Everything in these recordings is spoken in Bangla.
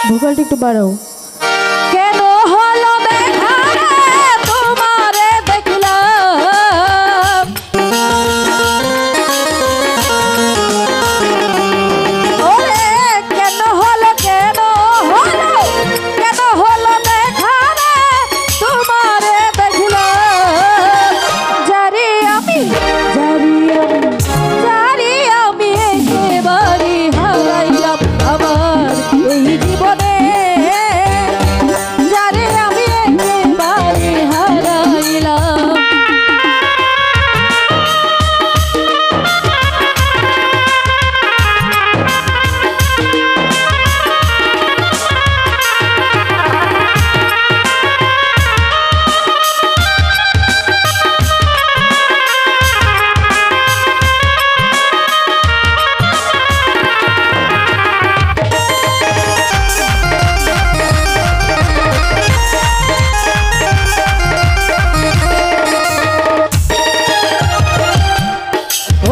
ভোকালটা একটু বাড়াও। কেন হলো দেখা রে তোমারে দেখলাম, ওরে কেন হলো কেন হলো কেন হলো দেখা রে তোমারে দেখলাম, জারি আমি একেবারে হারাইলাম আমার এই জীবনে, যারে আমি একেবারে হারাইলাম।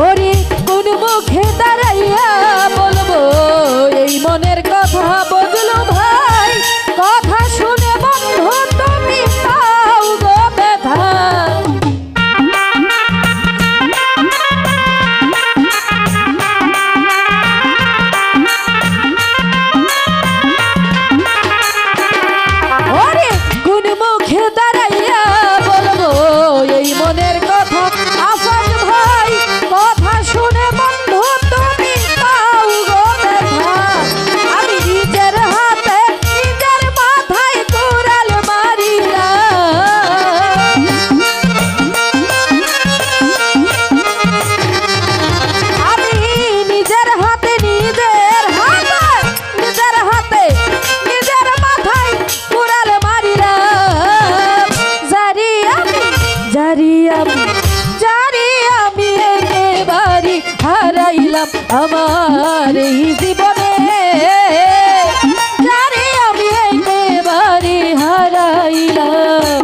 ওরে কোন মুখে দাঁড়াইয়া বলবো এই মনের কথা, বুঝলো ভাই কথা শুনে বন্ধু তুমি পাও গো ব্যথা। ওরে কোন মুখে দাঁড়াইয়া বলবো এই মনের কথা, আফাজ ভাই কথা শুনে বন্ধু তুমি পাও গো ব্যথা। আমি নিজের হাতে নিজের মাথায় কুড়াল মারিলাম, আমি নিজের হাতে নিজের হাতে নিজের মাথায় কুড়াল মারিলাম, জারি আমি একেবারে হারাইলাম আমার এই জীবনে, জারি আমি একেবারে হারাইলাম।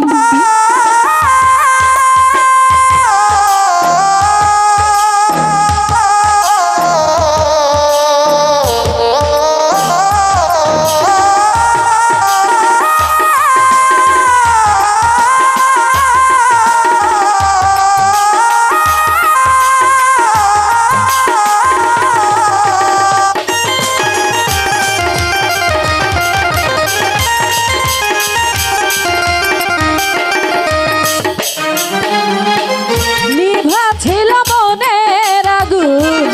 নিভা ছিল মনের আগুন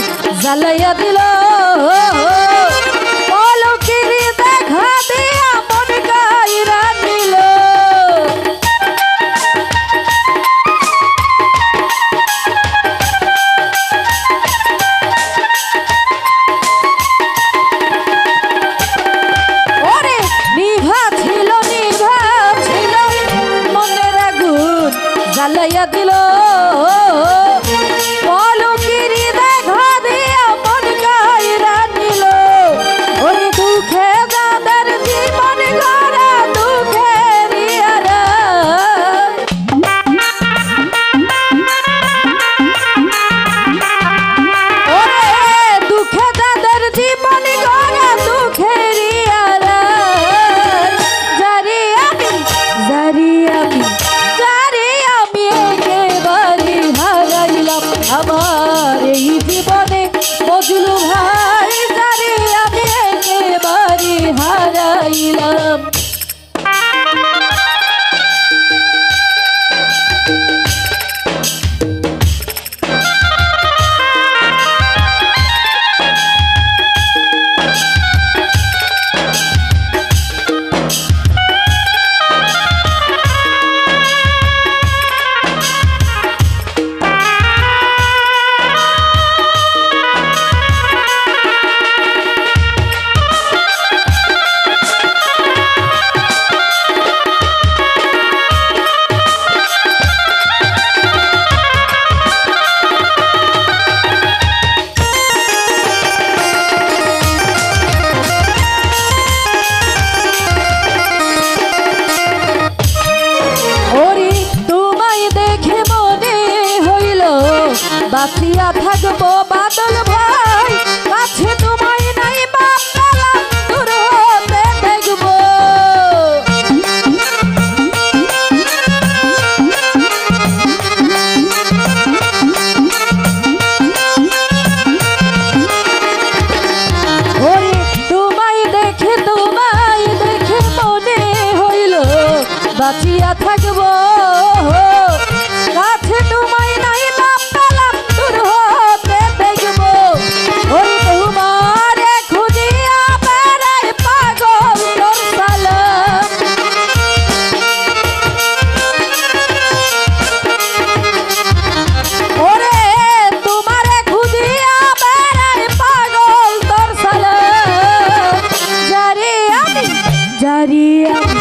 জ্বালাইয়া দিল, পলকের দেখা দিয়া মন কাইরা নিল। ওরে নিভা ছিল মনের আগুন জ্বালাইয়া দিল, পলকের দেখা দিয়া মন কাইরা নিল। ওরে দুঃখে যাদের জীবন গড়া দুঃখেরই আড়াল, ওরে দুঃখে যাদের জীবন গড়া দুঃখেরই আড়াল, জারি আমি একেবারে হারাইলাম আমার এই জীবনে, বুঝলু ভাই জারি আমি একেবারে হারাইলাম। বাঁচিয়া থাকবো বাদল ভাই, কাছে তোমায় নাই বাংলা দূর হতে জারিয়া